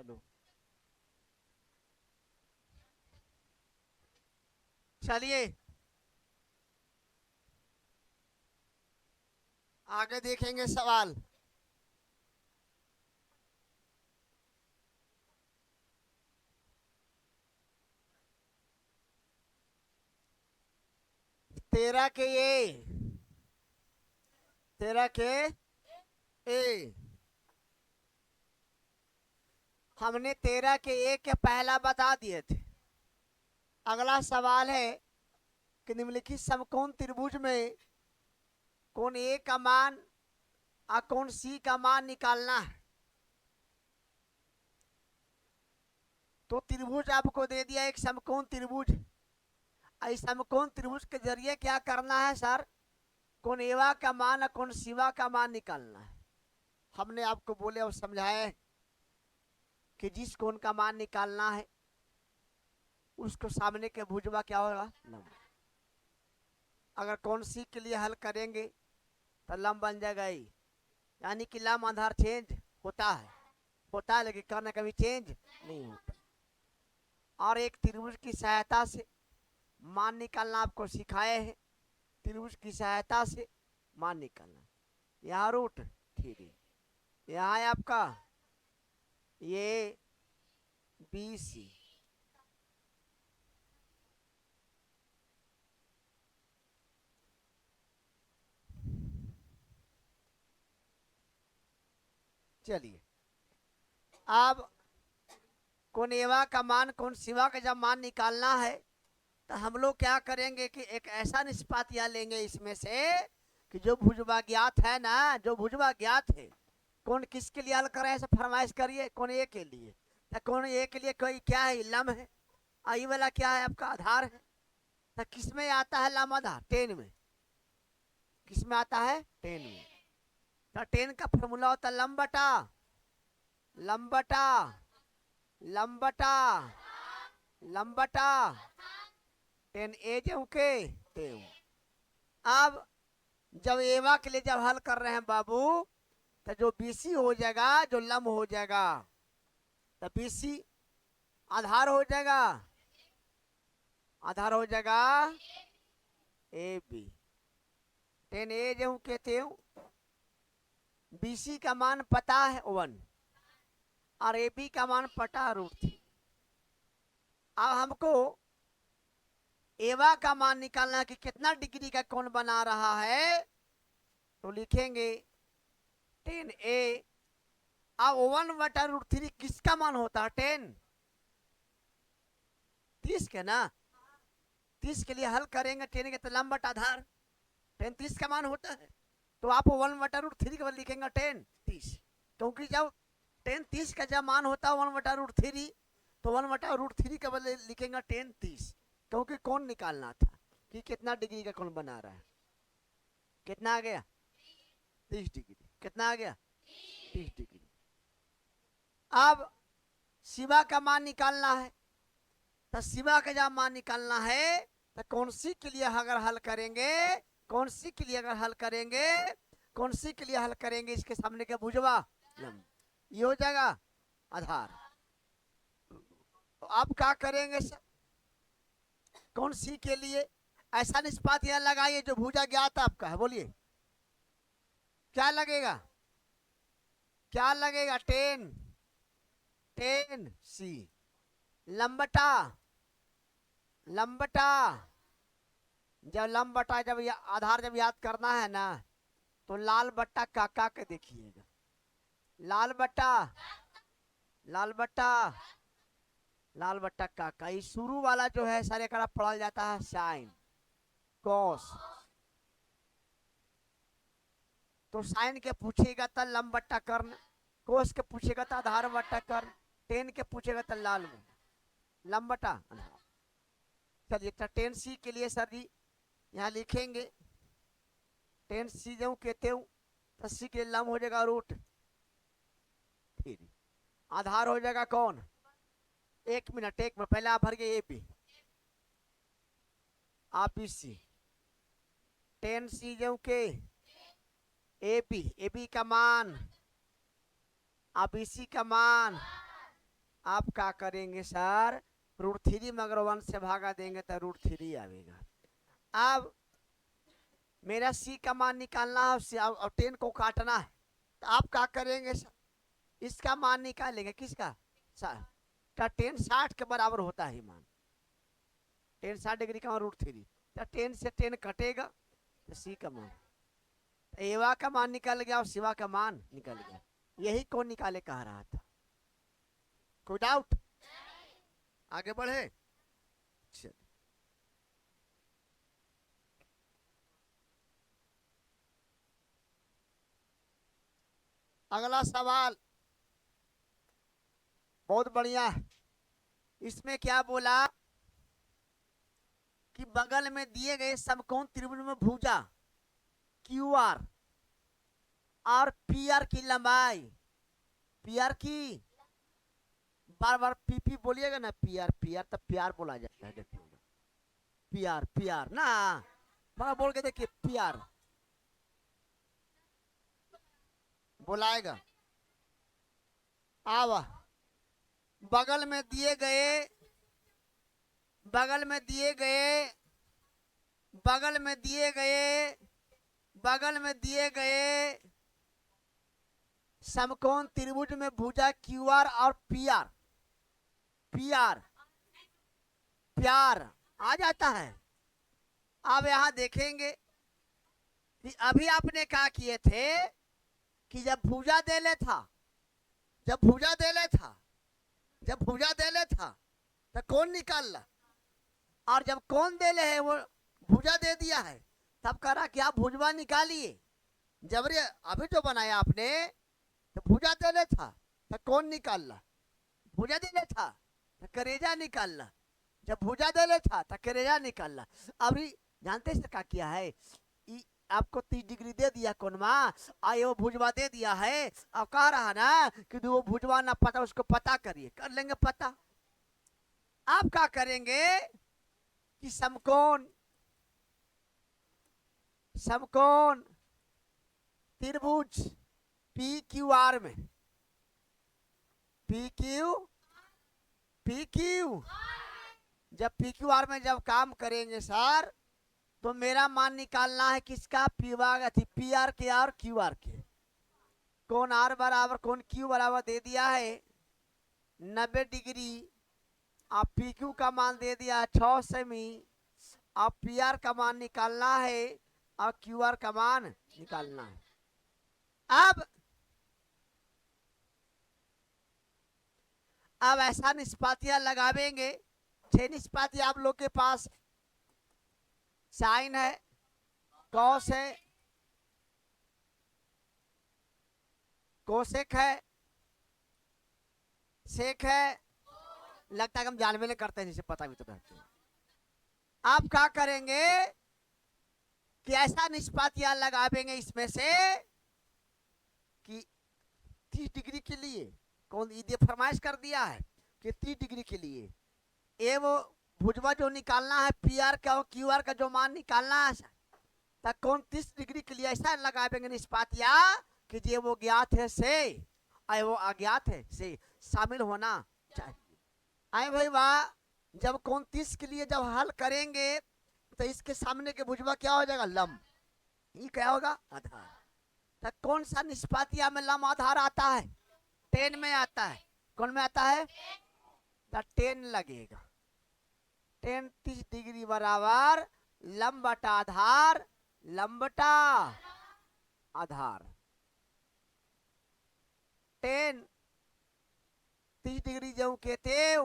चलो चलिए आगे देखेंगे सवाल। तेरह के ए, तेरह के ए। हमने तेरह के ए के पहला बता दिए थे। अगला सवाल है कि निम्नलिखित समकोण त्रिभुज में कौन ए का मान और कौन सी का मान निकालना है। तो त्रिभुज आपको दे दिया एक समकोण त्रिभुज। इस समकोण त्रिभुज के जरिए क्या करना है सर, कौन एवा का मान और कौन शिवा का मान निकालना है। हमने आपको बोले और समझाए कि जिस कोण का मान निकालना है उसको सामने के भुजवा क्या होगा, लंब। अगर कौन सी के लिए हल करेंगे तो लंब बन जाएगा ई, यानी कि लंब आधार चेंज होता है लेकिन कर्ण कभी चेंज नहीं होता। और एक त्रिभुज की सहायता से मान निकालना आपको सिखाए हैं। त्रिभुज की सहायता से मान निकालना। यहाँ रूट थ्री, यहाँ है आपका ये बी सी। चलिए अब कौन एवा का मान कौन शिवा का जब मान निकालना है तो हम लोग क्या करेंगे कि एक ऐसा निष्पात यहाँ लेंगे इसमें से कि जो भुजवा ज्ञात है ना, जो भुजवा ज्ञात है, कौन किसके लिए हल करें ऐसे फरमाइश करिए। कौन ए के लिए, तो कौन ए के लिए कोई क्या है, लम है। आई वाला क्या है आपका आधार है। तो किस में आता है लम आधार, टेन में। किस में आता है, टेन में। तो टेन का फॉर्मूला होता है लंबटा लंबटा लंबटा लंबटा टेन ए जो के तेव। अब जब एवा के लिए जब हल कर रहे हैं बाबू, तो जो बीसी हो जाएगा, जो लंब हो जाएगा, तो बीसी आधार हो जाएगा, आधार हो जाएगा ए बी। टेन ए जो कहते हो, बीसी का मान पता है 1 और ए बी का मान पता √3। अब हमको एवा का मान निकालना है कि कितना डिग्री का कोण बना रहा है। तो लिखेंगे 10a। अब 1/√3 किसका मान होता है, 10, 30 के ना। 30 के लिए हल करेंगे 10 के तो लंब बटा आधार 10 30 का मान होता है। तो आप 1/√3 के बाद लिखेंगे 10 30, क्योंकि जब 10 30 का जब मान होता है 1/√3, तो 1/√3 के बदले लिखेंगे 10 30, क्योंकि कौन निकालना था कि कितना डिग्री का कौन बना रहा है। कितना आ गया, 30 डिग्री। कितना आ गया, 30 डिग्री। अब शिवा का मान निकालना है, तो शिवा का जब मान निकालना है तो कौन सी के लिए अगर हल करेंगे, कौन सी के लिए अगर हल करेंगे, कौन सी के लिए हल करेंगे, इसके सामने के भुजवा लंब, ये हो जाएगा आधार। तो आप क्या करेंगे सर, कौन सी के लिए ऐसा निष्पात यह लगाइए जो भुजा ज्ञात आपका है। बोलिए क्या लगेगा, क्या लगेगा, 10 10 सी। लंबटा लंबटा जब लंबटा जब आधार जब याद करना है ना, तो लाल बट्टा काका के देखिएगा। लाल बट्टा लाल बट्टा लाल बट्टा काका, ये शुरू वाला जो है सर एक पढ़ा जाता है साइन कॉस। तो साइन के पूछेगा तो लंबट्टा कर्ण, कोस के पूछेगा तो आधार बट्टा कर्ण, टेन के पूछेगा तो लाल लंबटा। चलिए 10C के लिए सर जी यहाँ लिखेंगे 10C जो कहते हो, तो सी के लंब हो जाएगा √3, आधार हो जाएगा कौन, 1 मिनट पहले आप भर गए ए बी, आप सी 10C जो के ए बी का मान, आप इसी का मान आप क्या करेंगे सर, √3 में अगर 1 से भागा देंगे तो √3 आएगा। अब मेरा सी का मान निकालना है और 10 को काटना है, तो आप क्या करेंगे सर, इसका मान निकालेंगे, किसका सर, तो 10 60 के बराबर होता है मान, 10 60 डिग्री का √3, तो 10 से 10 कटेगा तो सी का मान, तो एवा का मान निकल गया और सिवा का मान निकल गया। यही कौन निकाले कह रहा था, कोई डाउट, आगे बढ़े। चल अगला सवाल बहुत बढ़िया है। इसमें क्या बोला कि बगल में दिए गए समकोण त्रिभुज में भुजा क्यू आर और पी आर की लंबाई, पी आर की, बार बार पी बोलिएगा ना, पी आर तब प्यार बोला जाता है, देखिएगा पी आर ना, बार बोल के देखिए पी आर बोलाएगा। आवा बगल में दिए गए, बगल में दिए गए, बगल में दिए गए, बगल में दिए गए समकोण त्रिभुज में भुजा क्यू आर और पी आर, पी आर प्यार आ जाता है। अब यहां देखेंगे कि अभी आपने क्या किए थे कि जब भुजा दे ले था, जब भुजा दे ले था, जब भुजा दे ले था तो कौन निकाल ला, और जब कौन दे ले है वो भुजा दे दिया है, तब करा कि आप भुजवा निकालिए, जबरी अभी तो बनाया आपने, तो भुजा दे ले था तो कौन निकाल ला, भुजा दे ले था तो करेजा निकाल ला, जब भुजा दे ले था तो करेजा निकाल ला। अभी जानते हैं क्या किया है, आपको 30 डिग्री दे दिया कोनमा, आए वो भुजवा दे दिया है, अब कह रहा ना कि वो भुजवा ना पता, उसको पता करिए, कर लेंगे पता। आप क्या करेंगे कि समकोण, समकोण त्रिभुज पी क्यू आर में, पी क्यू, पी क्यू, जब पी क्यू आर में जब काम करेंगे सर, तो मेरा मान निकालना है किसका, पी आर के और क्यू आर के, कौन आर बराबर कौन क्यू बराबर दे दिया है 90 डिग्री, आप पी क्यू का मान दे दिया 6 सेमी, आप पी आर का मान निकालना है और क्यू आर का मान निकालना है। अब ऐसा निष्पातियां लगावेंगे, 6 निष्पाती आप लोग के पास, साइन है, कॉस है, कोसेक है, सेक है, लगता है हम जानबे नहीं करते हैं, जिसे पता भी तो करते हैं। आप क्या करेंगे कि ऐसा निष्पातियां लगावेंगे इसमें से कि 30 डिग्री के लिए कौन ये फरमाइश कर दिया है कि 30 डिग्री के लिए ये वो भुजवा जो निकालना है पी आर का और क्यू आर का जो मान निकालना है, तो कौन 30 डिग्री के लिए ऐसा लगावेंगे निष्पातिया कि जे वो ज्ञात है से आए वो अज्ञात है से शामिल होना चाहिए। आए भाई वाह, जब कौन 30 के लिए जब हल करेंगे तो इसके सामने के भुजवा क्या हो जाएगा, लंब, ये क्या होगा, आधार। तो कौन सा निष्पातिया में लंब आधार आता है, 10 में आता है, कौन में आता है, तो 10 लगेगा, 10 30 डिग्री बराबर लंब बटा आधार, लंब बटा आधार, 10 30 डिग्री जो कहते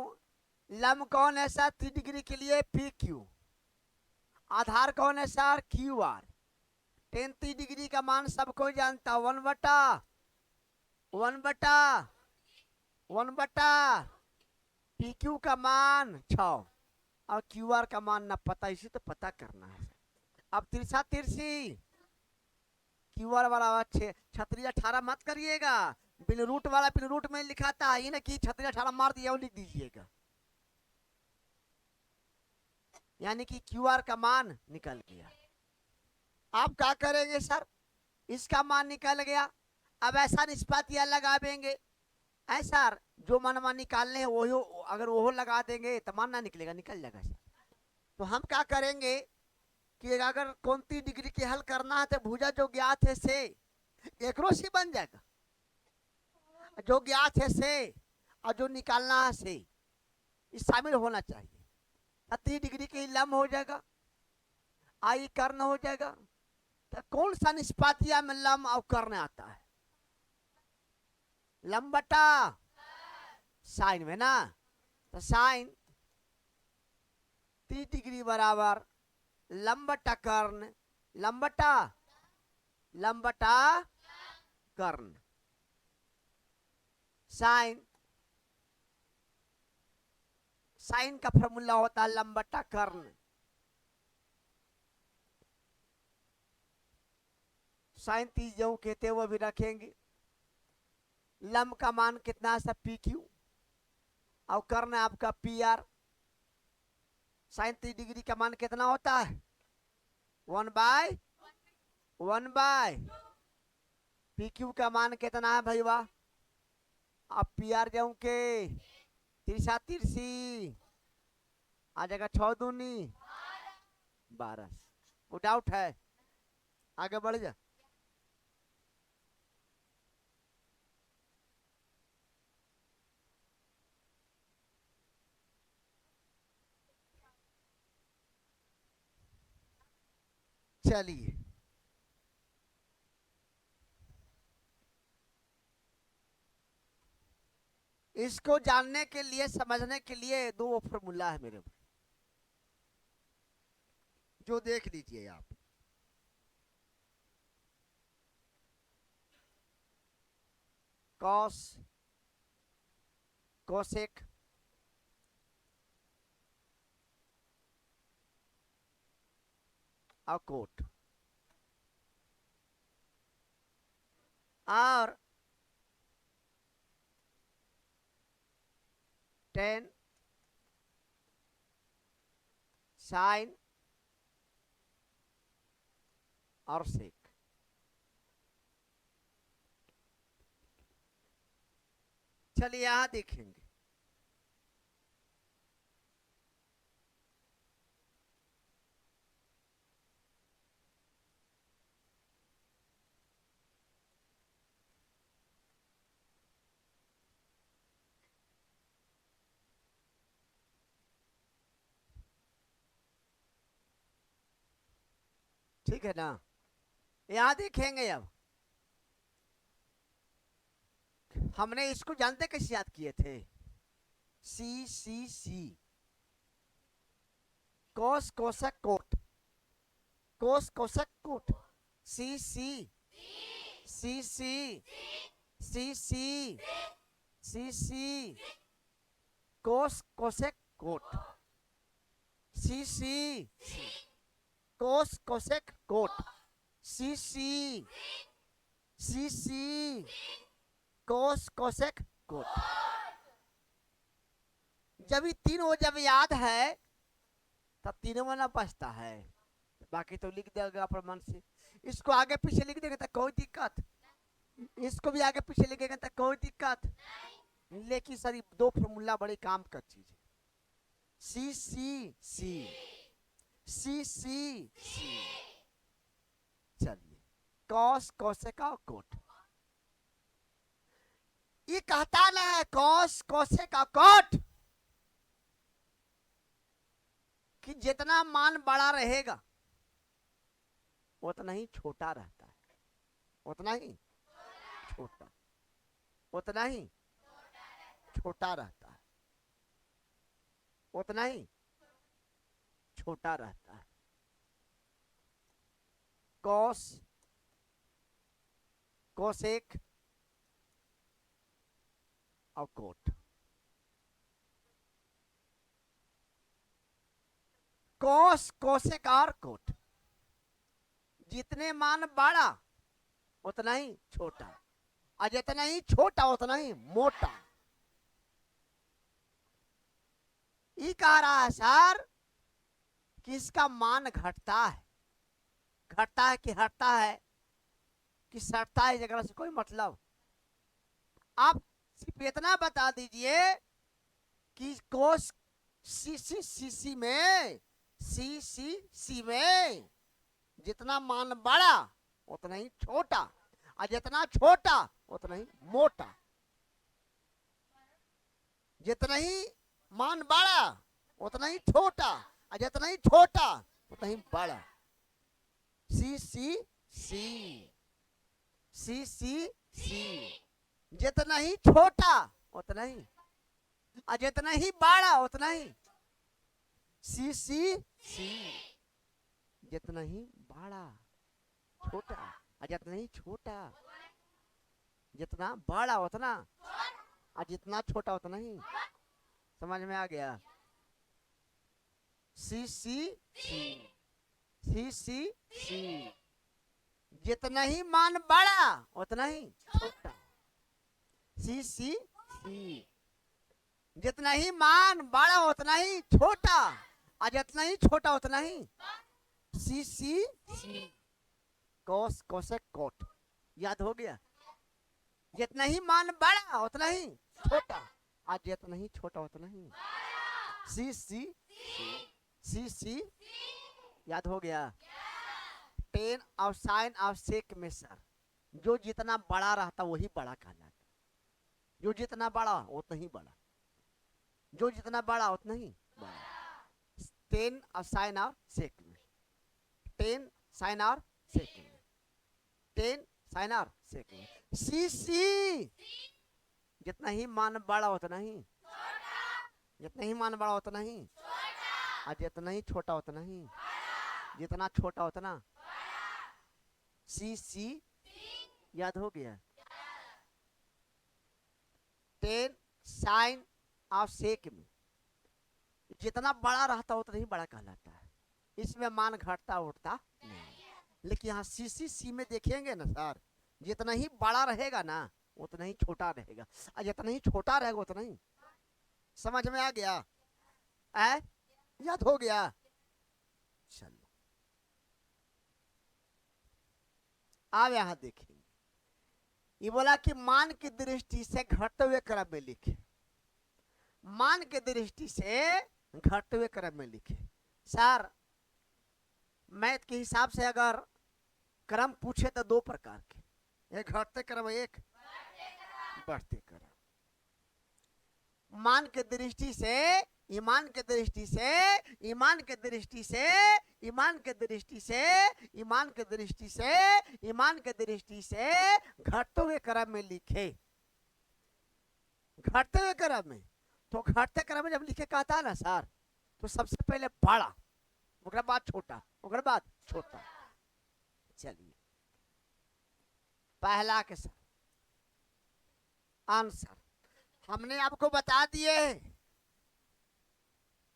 लंब कौन है सर 30 डिग्री के लिए पी क्यू, आधार कौन है सर क्यू आर, 10 30 डिग्री का मान सबको जानता, 1 बटा 1 बटा 1 बटा पी क्यू का मान 6 और क्यू आर का मान ना पता, इसी तो पता करना है। अब तिरछा तिरछी क्यू आर वाला 36 18 मत करिएगा, बिन रूट वाला बिन रूट में लिखाता है, ये ना कि 36 18 मार दिया वो लिख दीजिएगा, यानी कि क्यू आर का मान निकल गया। आप क्या करेंगे सर, इसका मान निकल गया, अब ऐसा निष्पातियां लगावेंगे ऐसा जो मनवा निकालने हैं वही, अगर वो लगा देंगे तो मान ना निकलेगा, निकल जाएगा सर। तो हम क्या करेंगे कि अगर कौन सी डिग्री के हल करना है तो भुजा जो ज्ञात है से एकरो से बन जाएगा, जो ज्ञात है से और जो निकालना है से ये शामिल होना चाहिए। 30 डिग्री के लंब हो जाएगा, आई कर्ण हो जाएगा। तो कौन सा निष्पातिया में लंब और कर्ण आता है? लंब बटा साइन में ना, तो साइन 30 डिग्री बराबर लंब बटा कर्ण, लंब बटा कर्ण। साइन साइन का फॉर्मूला होता है लंब बटा कर्ण। साइन 30 जो कहते हैं वो भी रखेंगे। लंब का मान कितना सा पी क्यू और कर्ण आपका पी आर। साइन 30 डिग्री का मान कितना होता है? 1/1 पी क्यू का मान कितना है भाई वाह? अब पी आर जाऊं के तिरछा तिरछी आ जाएगा 6 दूनी 12। वो डाउट है? आगे बढ़ जा। चलिए इसको जानने के लिए, समझने के लिए दो फॉर्मूला है मेरे भाई, जो देख लीजिए आप। कॉस, कोसेक, और कोट, और टेन, साइन और सेक। चलिए यहां देखेंगे। ठीक है ना? यहां देखेंगे। अब हमने इसको जानते कैसे याद किए थे? सी कोस कोसक कोट, कोस कोसक कोट, सी सी सी सी सी सी सी सी कोस कोसेक कोट, सी सी कोस कोसेक कोट, सी सी कोस कोसेक कोट। जब ये तीनों जब याद है तब तीनों में ना बचता है, बाकी तो लिख देगा प्रमाण से। इसको आगे पीछे लिख देगा तो कोई दिक्कत, इसको भी आगे पीछे लिखेगा तो कोई दिक्कत। लेकिन सर दो फॉर्मूला बड़े काम का चीज है। सी सी सी सी सी सी। चलिए कॉस कोसेका कोट, ये कहता ना है कॉस कोसेका कोट कि जितना मान बड़ा रहेगा उतना ही छोटा रहता है, उतना ही छोटा, उतना ही छोटा रहता है, उतना ही छोटा रहता है। कॉस कोसेक और कोट। कॉस कोसेक और कोट, जितने मान बड़ा उतना ही छोटा, और जितना ही छोटा उतना ही मोटा। ये कह रहा है सर कि इसका मान घटता है, घटता है कि हटता है कि सटता है, जगह से कोई मतलब। आप सिर्फ इतना बता दीजिए कि कोस सी में सी में जितना मान बड़ा उतना ही छोटा, और जितना छोटा उतना ही मोटा। जितना ही मान बड़ा उतना ही छोटा, और जितना ही छोटा उतना ही बड़ा। सी सी सी सी जितना ही छोटा उतना ही, और जितना ही बड़ा उतना ही। सी जितना ही बड़ा छोटा, और जितना ही छोटा, जितना बड़ा उतना, और जितना छोटा उतना ही। समझ में आ गया? सी जितना ही मान बड़ा उतना ही छोटा। सी जितना ही मान बड़ा उतना ही छोटा, और जितना ही छोटा उतना ही। सी कोस कोसेक कोट, याद हो गया? जितना ही मान बड़ा उतना ही छोटा, और जितना ही छोटा उतना ही। सी याद हो गया? टेन और साइन और सेक में सर जो जितना बड़ा रहता वही बड़ा कहलाता। जो जितना बड़ा उतना ही बड़ा, जो जितना बड़ा उतना ही बड़ा। टेन और साइन और सेक में, टेन साइन और सेक में, टेन साइन और सेक में। सी जितना ही मान बड़ा उतना ही, जितना ही मान बड़ा उतना ही, और जितना ही छोटा उतना ही, जितना छोटा उतना। सी याद हो गया? टेन साइन और सेक में जितना बड़ा रहता उतना ही बड़ा कहलाता है। इसमें मान घटता उठता नहीं। लेकिन यहाँ सी में देखेंगे ना सर, जितना ही बड़ा रहेगा ना उतना ही छोटा रहेगा, और जितना ही छोटा रहेगा उतना ही। समझ में आ गया? याद हो गया? चलो अब यहां देखेंगे। ये बोला कि मान की दृष्टि से घटते हुए क्रम में लिखे। मान की दृष्टि से घटते हुए क्रम में लिखे। सर मैथ के हिसाब से अगर क्रम पूछे तो दो प्रकार के, एक घटते क्रम, एक बढ़ते क्रम। मान के दृष्टि से, ईमान के दृष्टि से, ईमान के दृष्टि से, ईमान के दृष्टि से, ईमान के दृष्टि से, ईमान के दृष्टि से घटते हुए क्रम में लिखे। घटते हुए क्रम में, तो घटते क्रम में जब लिखे कहता है ना सर, तो सबसे पहले बड़ा, उसके बाद छोटा, उसके बाद छोटा। चलिए पहला के सर आंसर हमने आपको बता दिए।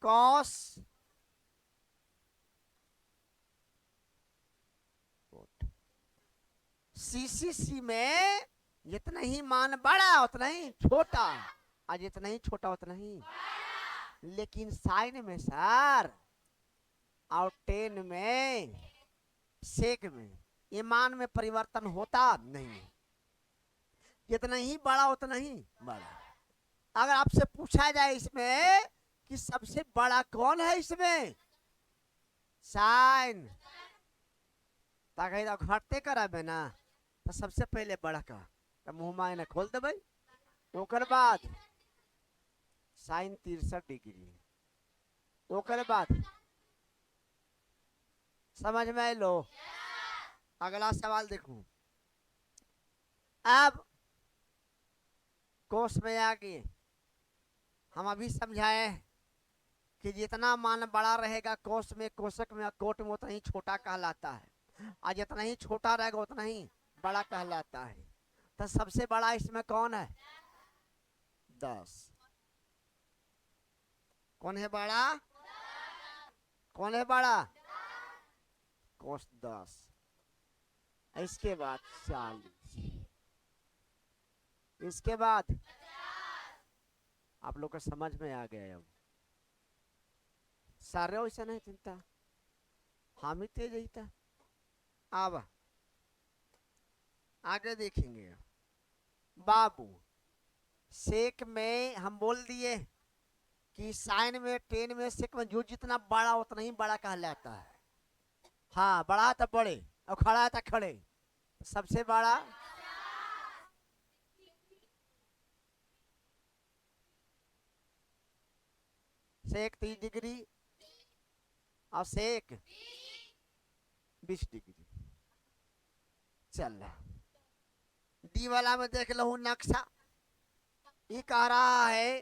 कॉस सी में जितना ही मान बड़ा उतना ही छोटा, और जितना ही छोटा उतना ही। लेकिन साइन में सर और टेन में, सेक में, ईमान में परिवर्तन होता नहीं। जितना ही बड़ा उतना ही बड़ा। अगर आपसे पूछा जाए इसमें कि सबसे बड़ा कौन है इसमें, साइन, तो घटते कराबे ना, तो सबसे पहले बड़ा का तो मुंह मायने खोल दे भाई। ओकर बाद साइन 63 डिग्री, ओकर बाद समझ में आए लो। अगला सवाल देखो। अब कोस में आगे हम अभी समझाए कि जितना मान बड़ा रहेगा कोस में, कोशक में, कोट में, उतना ही छोटा कहलाता है, और जितना ही छोटा रहेगा उतना ही बड़ा कहलाता है। तो सबसे बड़ा इसमें कौन है? 10। कौन है बड़ा? कौन है बड़ा? कोस 10। इसके बाद 40, इसके बाद आप लोग को समझ में आ गया। अब सारे वैसा नहीं चिंता, हम ही तेज ही था। अब आगे देखेंगे। बाबू सेक में हम बोल दिए कि साइन में, टेन में, सेक में जो जितना बड़ा उतना ही बड़ा कहलाता है। हाँ, बड़ा तो बड़े और खड़ा तो खड़े, सबसे बड़ा सेक 30 डिग्री और सेक 20 डिग्री। चल डी वाला में देख लो नक्शा, ये कह रहा है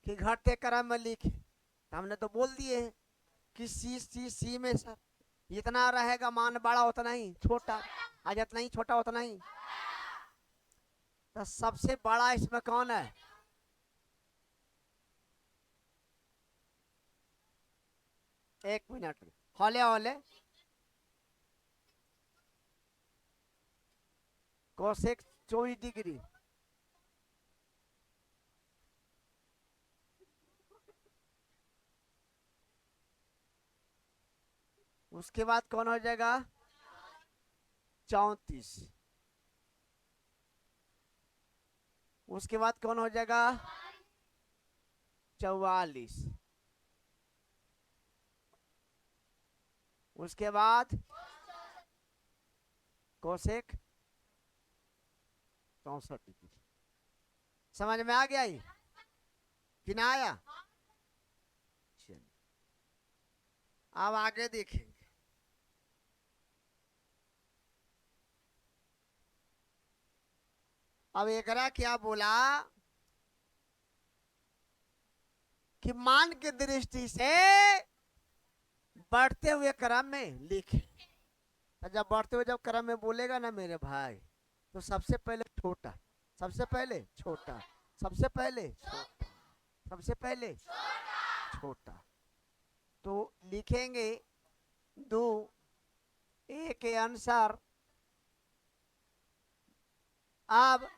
कि घटते क्रम में लिखे, तो हमने तो बोल दिए कि सी में सर जितना रहेगा मान बड़ा उतना ही छोटा, आ जितना ही छोटा उतना ही। तो सबसे बड़ा इसमें कौन है? एक मिनट, हौले हौले कोसेक 24 डिग्री। उसके बाद कौन हो जाएगा? 34। उसके बाद कौन हो जाएगा? 44। उसके बाद कोसेक 64 डिग्री। समझ में आ गया ये कि ना आया? चलिए अब आगे देखेंगे। अब एकरा क्या बोला कि मान की दृष्टि से बढ़ते हुए क्रम में लिखे। जब बढ़ते हुए जब क्रम में बोलेगा ना मेरे भाई, तो सबसे पहले छोटा, सबसे पहले छोटा, सबसे पहले छोटा, सबसे पहले छोटा। तो लिखेंगे 2 ए के अनुसार। अब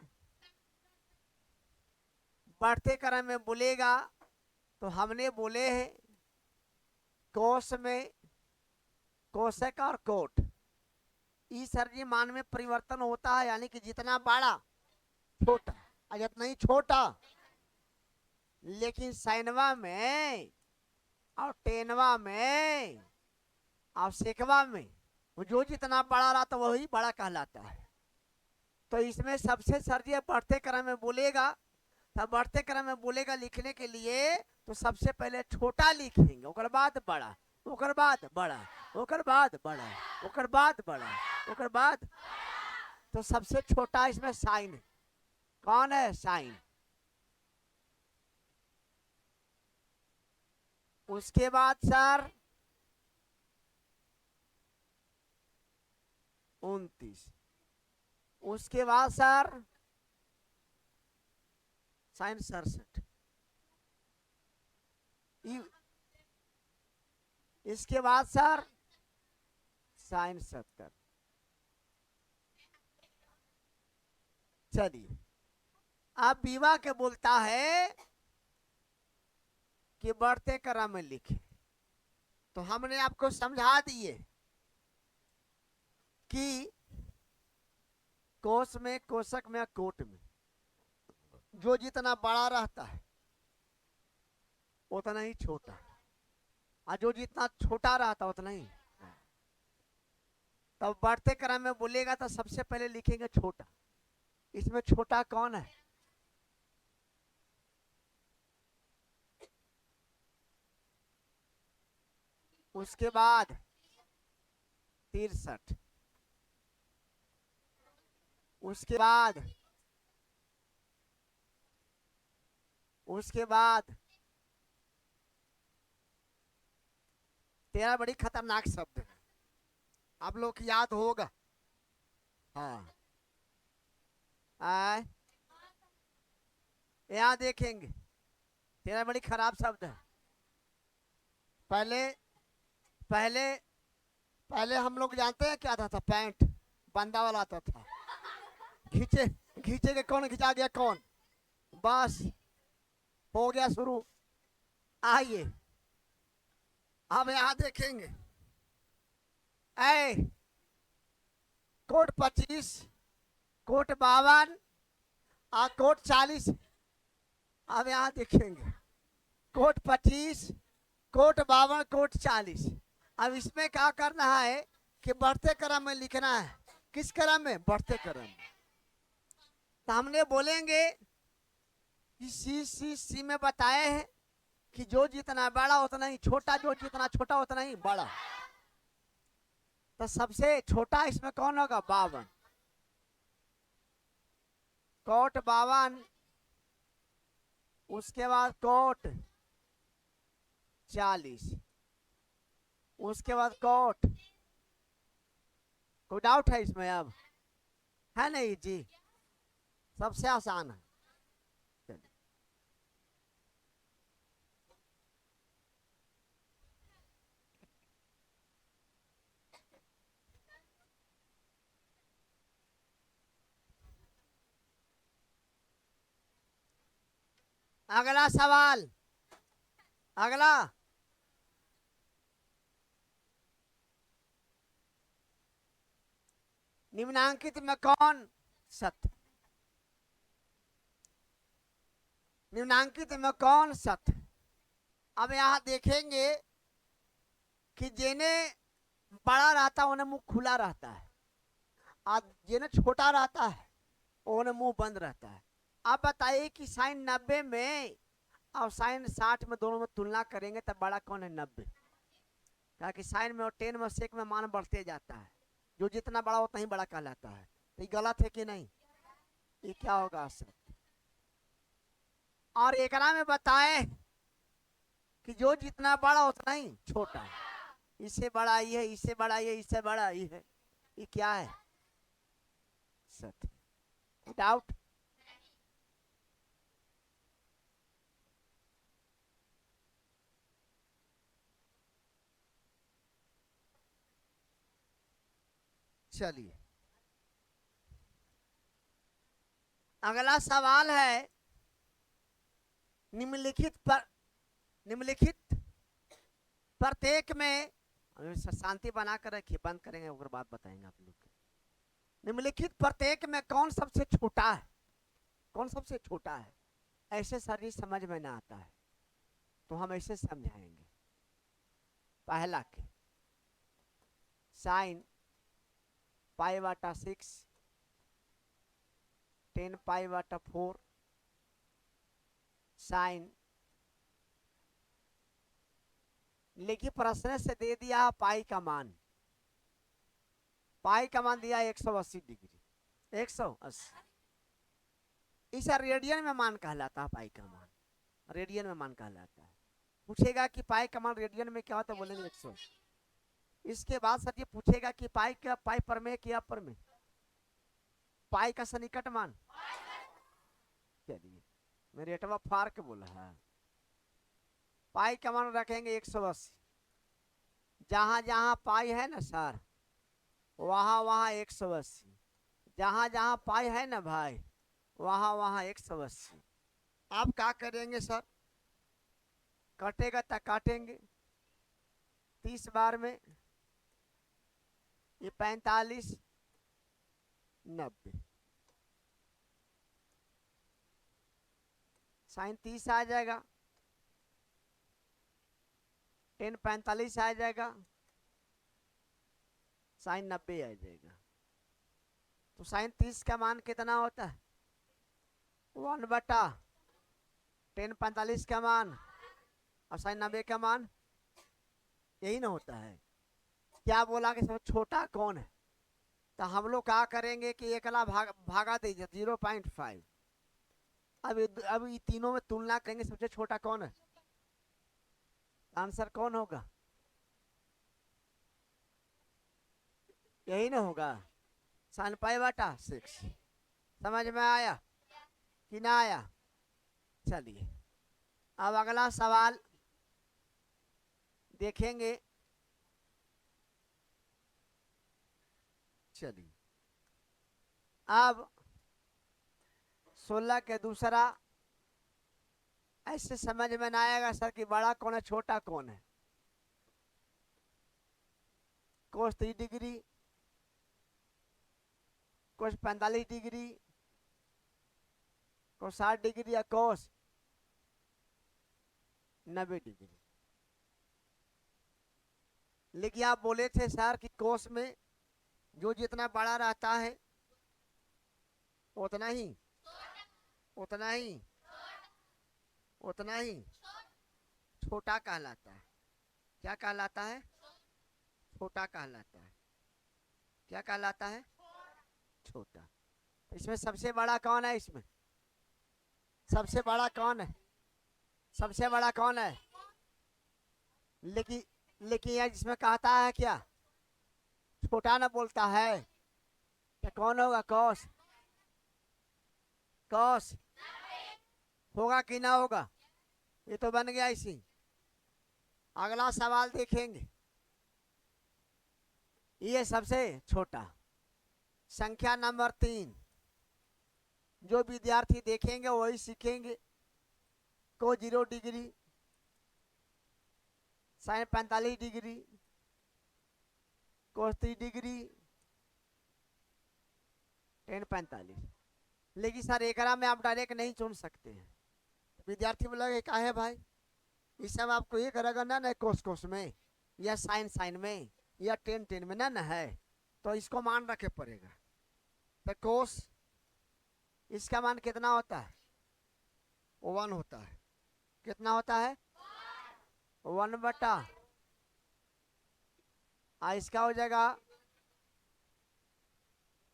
बढ़ते क्रम में बोलेगा तो हमने बोले हैं कोस में कोशक और कोट, इस सर्जी मान में परिवर्तन होता है, यानी कि जितना बड़ा छोटा और जितना ही छोटा। लेकिन साइनवा में और टेनवा में और सेकवा में जो जितना बड़ा रहा तो वही बड़ा कहलाता है। तो इसमें सबसे सर्जी बढ़ते क्रम में बोलेगा, तब बढ़ते क्रम में बोलेगा लिखने के लिए तो सबसे पहले छोटा लिखेंगे, ओकर बाद बड़ा, ओकर बाद बड़ा, ओकर बाद बड़ा, ओकर बाद बड़ा, ओकर बाद। तो सबसे छोटा इसमें साइन है। कौन है? साइन। उसके बाद सर 29। उसके बाद सर साइन 67। इसके बाद सर साइन 70। चलिए अब विवाह के बोलता है कि बढ़ते क्रम में लिखे, तो हमने आपको समझा दिए कि कोस में, कोशक में, कोट में जो जितना बड़ा रहता है उतना ही छोटा, और जो जितना छोटा रहता है उतना ही। तब बढ़ते क्रम में बोलेगा तो सबसे पहले लिखेंगे छोटा। इसमें छोटा कौन है? उसके बाद 63। उसके बाद तेरा बड़ी खतरनाक शब्द है, आप लोग की याद होगा। हाँ, आए यहाँ देखेंगे, तेरा बड़ी खराब शब्द है। पहले पहले पहले हम लोग जानते हैं क्या था पैंट बंदा वाला आता था, खींचे खींचे के कौन खिंचा दिया कौन, बस हो गया शुरू। आइए अब यहाँ देखेंगे, कोट 25, कोट 52 कोट 40। अब यहाँ देखेंगे कोट 25, कोट 52, कोट 40। अब इसमें क्या करना है कि बढ़ते क्रम में लिखना है। किस क्रम में? बढ़ते क्रम में। तो हमने बोलेंगे कि सी में बताए हैं कि जो जितना बड़ा उतना ही छोटा, जो जितना छोटा उतना ही बड़ा। तो सबसे छोटा इसमें कौन होगा? 52। कोट 52, उसके बाद कोट 40, उसके बाद कोट। कोई डाउट है इसमें? अब है नहीं जी, सबसे आसान है। अगला सवाल, अगला। निम्नांकित में कौन सत्य? निम्नांकित में कौन सत्य? अब यहां देखेंगे कि जेने बड़ा रहता है उन्हें मुंह खुला रहता है, और जेने छोटा रहता है उन्हें मुंह बंद रहता है। अब बताइए कि साइन 90 में और साइन 60 में, दोनों में तुलना करेंगे तब बड़ा कौन है? 90। क्या कि साइन में और टेन में सेक में मान बढ़ते जाता है, जो जितना बड़ा उतना ही बड़ा कहलाता है। तो ये गलत है कि नहीं? ये क्या होगा? सत्य। और एकरा में बताए कि जो जितना बड़ा उतना ही छोटा है। इससे बड़ा ये है, इससे बड़ा ये, इससे बड़ा ये है। ये क्या है? सत्य। डाउट? चलिए, अगला सवाल है निम्नलिखित पर, निम्नलिखित प्रत्येक में, शांति बनाकर रखिए, बंद करेंगे और बात बताएंगे आप लोग। निम्नलिखित प्रत्येक में कौन सबसे छोटा है? कौन सबसे छोटा है? ऐसे शरीर समझ में ना आता है तो हम ऐसे समझाएंगे। पहला के साइन पाई बटा 6 10 पाई बटा 4 साइन, लेकिन प्रश्न से दे दिया पाई का मान। पाई का मान दिया 180 डिग्री, 180। इसे रेडियन में मान कहलाता है। पाई का मान रेडियन में मान कहलाता है। पूछेगा कि पाई का मान रेडियन में क्या होता है, बोलेंगे 180। इसके बाद सर ये पूछेगा कि पाई का, पाई पर में क्या पर में, पाई का सन्निकट मान। चलिए, मेरे एटवा फार के बोला है। पाई का मान रखेंगे 180। जहां जहां पाई है ना सर, वहां वहां 180। जहां जहां पाई है ना भाई, वहां वहां 180। आप क्या करेंगे सर? कटेगा तो काटेंगे 30 बार में, ये 45 90, साइन 30 आ जाएगा, 10 45 आ जाएगा, साइन 90 आ जाएगा। तो साइन 30 का मान कितना होता है? 1/10 45 का मान, और साइन 90 का मान, यही ना होता है। क्या बोला कि सबसे छोटा कौन है? तो हम लोग क्या करेंगे कि एकला भागा दीजिए 0.5। अब ये तीनों में तुलना करेंगे, सबसे छोटा कौन है? आंसर कौन होगा? यही ना होगा, साइन पाई बटा 6। समझ में आया कि ना आया? चलिए, अब अगला सवाल देखेंगे। चलिए, अब 16 के दूसरा ऐसे समझ में ना आएगा सर कि बड़ा कौन है छोटा कौन है। कोस 3 डिग्री, कोस 45 डिग्री, को 60 डिग्री या कोस 90 डिग्री। लेकिन आप बोले थे सर कि कोस में जो जितना बड़ा रहता है उतना ही उतना ही उतना ही छोटा कहलाता है। क्या कहलाता है? छोटा कहलाता है। क्या कहलाता है? छोटा। इसमें सबसे बड़ा कौन है? इसमें सबसे बड़ा कौन है? सबसे बड़ा कौन है? लेकिन लेकिन यह जिसमें कहता है क्या छोटा ना बोलता है तो कौन होगा? कौस। कौस होगा कि ना होगा? ये तो बन गया इसी। अगला सवाल देखेंगे। ये सबसे छोटा। संख्या नंबर 3 जो विद्यार्थी देखेंगे वही सीखेंगे। को 0 डिग्री, साइन 45 डिग्री, कोस 30 डिग्री, टेन 45। लेकिन सर एकरा में आप डायरेक्ट नहीं चुन सकते हैं। विद्यार्थी बोला क्या है भाई, इस सब आपको एक रगना ना कोस कोस में या साइन साइन में या टेन टेन में ना है, तो इसको मान रखे पड़ेगा। तो कोस इसका मान कितना होता है? 1 होता है। कितना होता है? 1 बटा इसका हो जाएगा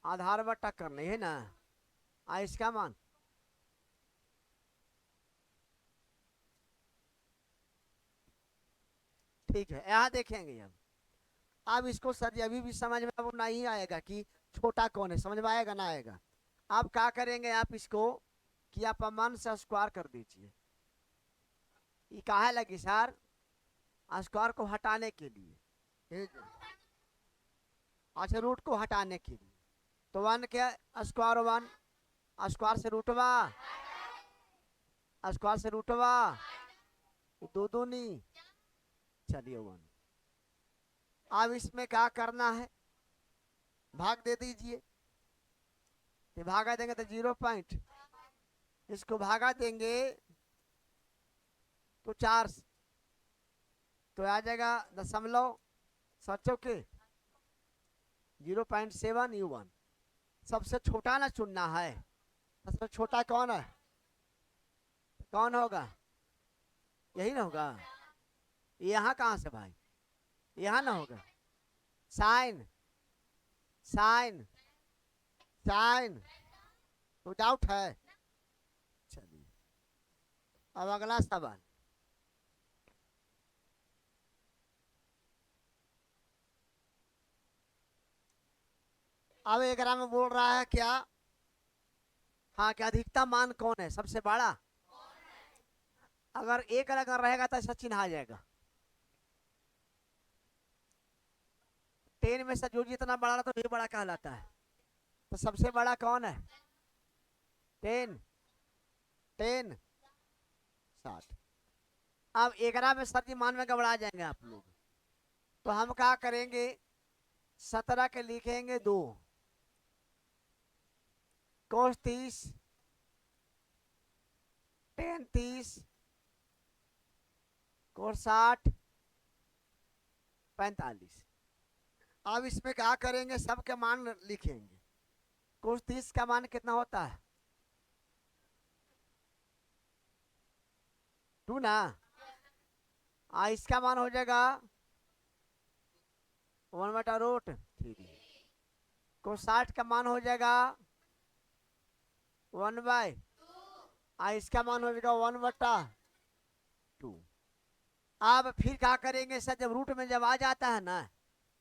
आधार बटा करने है ना। इसका मान ठीक है। यहाँ देखेंगे अब इसको सर अभी भी समझ में अब नहीं आएगा कि छोटा कौन है। समझ में आएगा ना आएगा? आप क्या करेंगे? आप इसको कि आप मान से स्क्वायर कर दीजिए। ये कहा लगी सर स्क्वायर को हटाने के लिए। अच्छा रूट को हटाने के लिए तो 1 के स्क्वायर 1, स्क्वायर से रूटवा, स्क्वायर से रूटवा, दो दूनी, चलिए 1। अब इसमें क्या करना है? भाग दे दीजिए। तो भागा देंगे तो 0 पॉइंट, इसको भागा देंगे तो 4 तो आ जाएगा 0.7 के 0.7 U1। सबसे छोटा ना चुनना है। सबसे छोटा कौन है? कौन होगा? यही ना होगा। यहाँ कहाँ से भाई? यहाँ ना होगा। साइन साइन साइन तो डाउट है। चलिए अब अगला सवाल। अब एक में बोल रहा है क्या? हाँ क्या अधिकतम मान कौन है? सबसे बड़ा। अगर एक अगर रहेगा तो ऐसा चिन्ह आ जाएगा। 10 में से जो जितना बड़ा तो ये बड़ा कहलाता है। तो सबसे बड़ा कौन है? 10 10 60। अब 11 में सर जी मान में घबरा जाएंगे आप लोग। तो हम क्या करेंगे? 17 के लिखेंगे 2, कोस 30, टेन 30, कोस 60, 45। अब इसमें क्या करेंगे? सबके मान लिखेंगे। कोस 30 का मान कितना होता है? 2 ना। इसका मान हो जाएगा 1/√3। कोस 60 का मान हो जाएगा 1/, इसका मान हो जाएगा 1/2। अब फिर क्या करेंगे सर? जब रूट में जब आ जाता है ना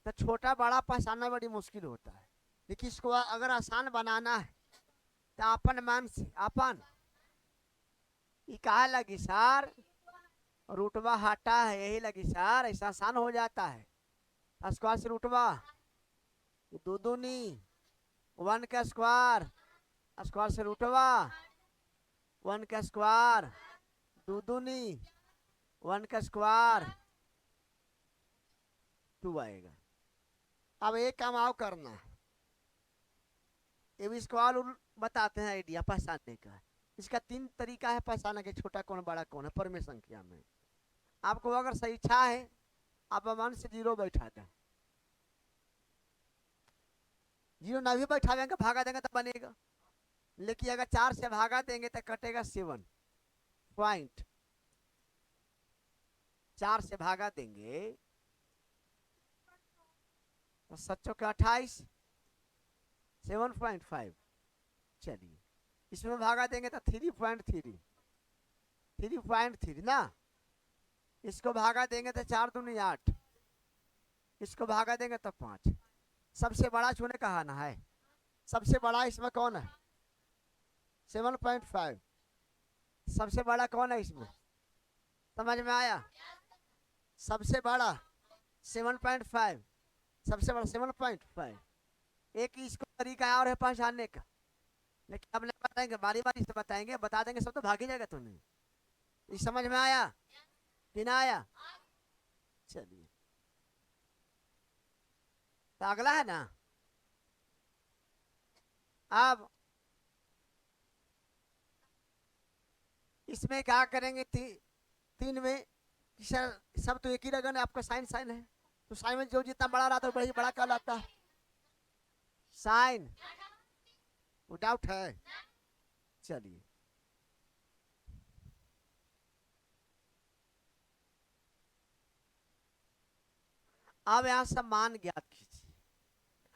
तो छोटा बड़ा पहचानना बड़ी मुश्किल होता है। लेकिन इसको अगर आसान बनाना है तो अपन मान से अपन कहा लगी सर रूटवा हटा है, यही लगी सर ऐसा आसान हो जाता है। स्क्वायर से रूटवा दो दूनी 1 का स्क्वायर, स्क्वायर से रूटवा 1 का स्क्वायर, दो दूनी 1 का स्क्वायर 2 आएगा। अब एक काम आओ करना है, ये भी स्क्वायर बताते हैं आइडिया पहचानने का। इसका 3 तरीका है पहचाना कि छोटा कौन बड़ा कौन है परमेय संख्या में। आपको अगर सही इच्छा है आप मान से 0 बैठा दें, 0 ना भी बैठा देंगे भागा देंगे तो बनेगा, लेकिन अगर 4 से भागा देंगे तो कटेगा 7 पॉइंट। 4 से भागा देंगे तो 7 के 28 7.5। चलिए इसमें भागा देंगे तो 3.3 3.3 ना। इसको भागा देंगे तो 4 दूनी 8, इसको भागा देंगे तो 5। सबसे बड़ा चुने कहा ना है, सबसे बड़ा इसमें कौन है 7.5। सबसे बड़ा कौन है इसमें, समझ में आया? सबसे बड़ा 7.5, सबसे बड़ा 7.5। एक इसको तरीका और है पहचानने का, लेकिन अब नहीं बताएंगे, बारी बारी से बताएंगे, बता देंगे सब तो भागी जाएगा तुम्हें। ये समझ में आया कि ना आया? चलिए तो अगला है ना, अब इसमें क्या करेंगे 3 में सर सब तो एक ही रगन है, आपका साइन साइन है तो साइन में जो जितना बड़ा रहा था वही बड़ा कहलाता है। साइन वो डाउट है। चलिए अब यहां से मान ज्ञात कीजिए।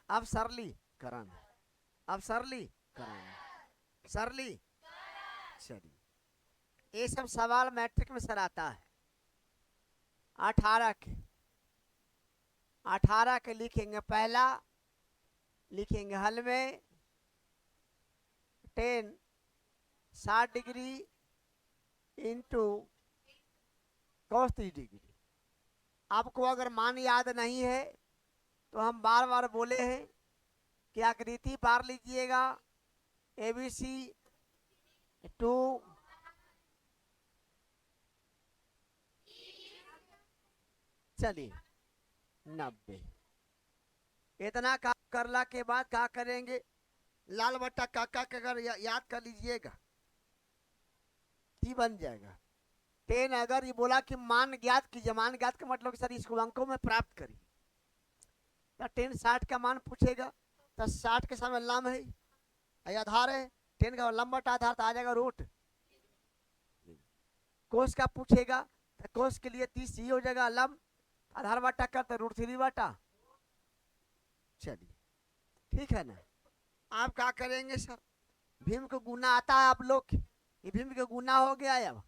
अब सरलीकरण, अब सरलीकरण, सरली। चलिए ये सब सवाल मैट्रिक में सर आता है। 18 के 18 के लिखेंगे, पहला लिखेंगे हल में 10 60 डिग्री इंटू cos 30 डिग्री। आपको अगर मान याद नहीं है तो हम बार बार बोले हैं कि आकृति पार लीजिएगा, ABC 2 चलिए 90। इतना काम करला के बाद क्या करेंगे, लाल बट्टा काका के अगर याद कर लीजिएगा टी बन जाएगा 10। अगर ये बोला कि मान ज्ञात कीजिए, मान ज्ञात का मतलब सर इसको अंकों में प्राप्त करिए, तो 10 60 का मान पूछेगा तो 60 के सामने लंब है, आधार है 10 का लंब बटा आधार तो आ जाएगा रूट। कोस का पूछेगा तो कोस के लिए 30 ही हो जाएगा, लंब आधार बटा कर तो √3 बटा। चलिए ठीक है ना। आप क्या करेंगे सर, भीम को गुना आता है आप लोग, ये भीम के गुना हो गया अब,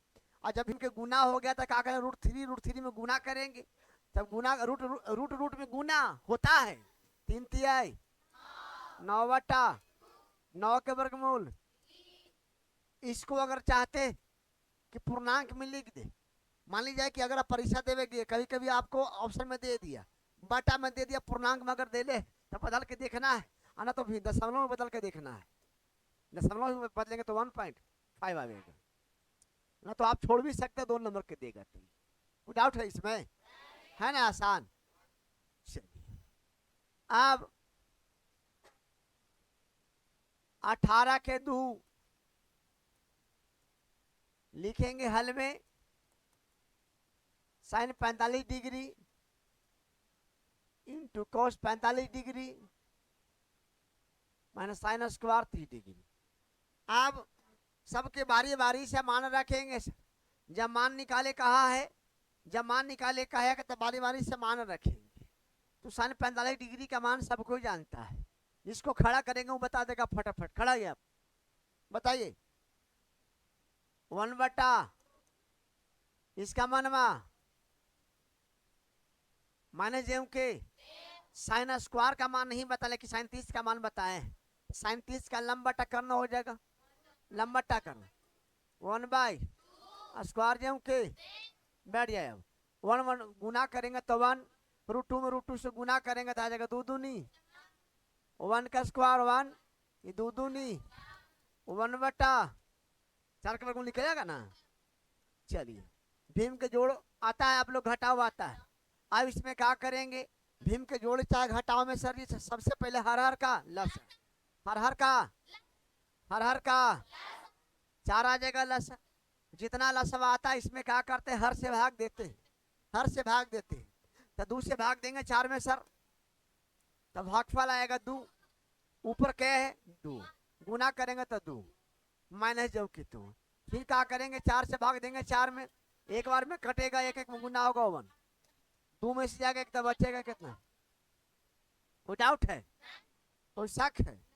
और जब भीम के गुना हो गया तो क्या करें √3 में गुना करेंगे, तब गुना रूट में गुना होता है 3 तिहाई 9 बटा 9 के वर्गमूल। इसको अगर चाहते कि पूर्णांक में लिख दे, मान लीजिए कि अगर आप परीक्षा देवे गए, कभी कभी आपको ऑप्शन में दे दिया, बटा में दे दिया, पूर्णांक में अगर दे ले तो बदल के देखना है, आना तो भी दशमलव में बदल के देखना है। दशमलव में बदलेंगे तो 1.5 आएगा, ना तो आप छोड़ भी सकते 2 नंबर के देगा। कोई डाउट है इसमें, है ना? आसान। अब 18 के 2 लिखेंगे हल में sine 45 degree into cos 45 degree minus sine square 3 degree. अब सबके बारी बारी से मान रखेंगे, जब मान निकाले कहा है, जब मान निकाले कहा है तो बारी बारी से मान रखेंगे। तो साइन 45 डिग्री का मान सबको जानता है, जिसको खड़ा करेंगे वो बता देगा फटाफट। खड़ा है आप बताइए 1 बटा इसका मनवा माइनस जेम के साइन स्क्वायर का मान नहीं बता, लेकिन साइन 30 का मान बताए। साइन 30 का लंब बटा करना हो जाएगा, लंब बटा करना 1/स्क्वायर जेम के बैठ जाए। अब 1 गुना करेंगे तो 1 √2 में √2 से गुना करेंगे तो आ जाएगा 2 दूनी 1 का स्क्वायर 1, ये 2 दूनी 1 बटा 4 के वर्गमूल निकलेगा ना। चलिए भीम के जोड़ आता है, आप लोग घटाव आता है। अब इसमें क्या करेंगे, भीम के जोड़ चाहे घटाव में सर सबसे पहले हर हर का लस, हर हर का 4 आ जाएगा लसा। जितना लसवा आता है इसमें क्या करते हैं, हर से भाग देते हैं, हर से भाग देते हैं। तो 2 से भाग देंगे 4 में सर, तब भागफल आएगा 2। ऊपर क्या है 2, गुना करेंगे तो 2 माइनस जो कि 2। फिर क्या करेंगे, 4 से भाग देंगे 4 में, एक बार में कटेगा, एक एक में गुना होगा 1। 2 में से जाएगा एक, तो बचेगा कितना। कोई डाउट है, कोई शक है?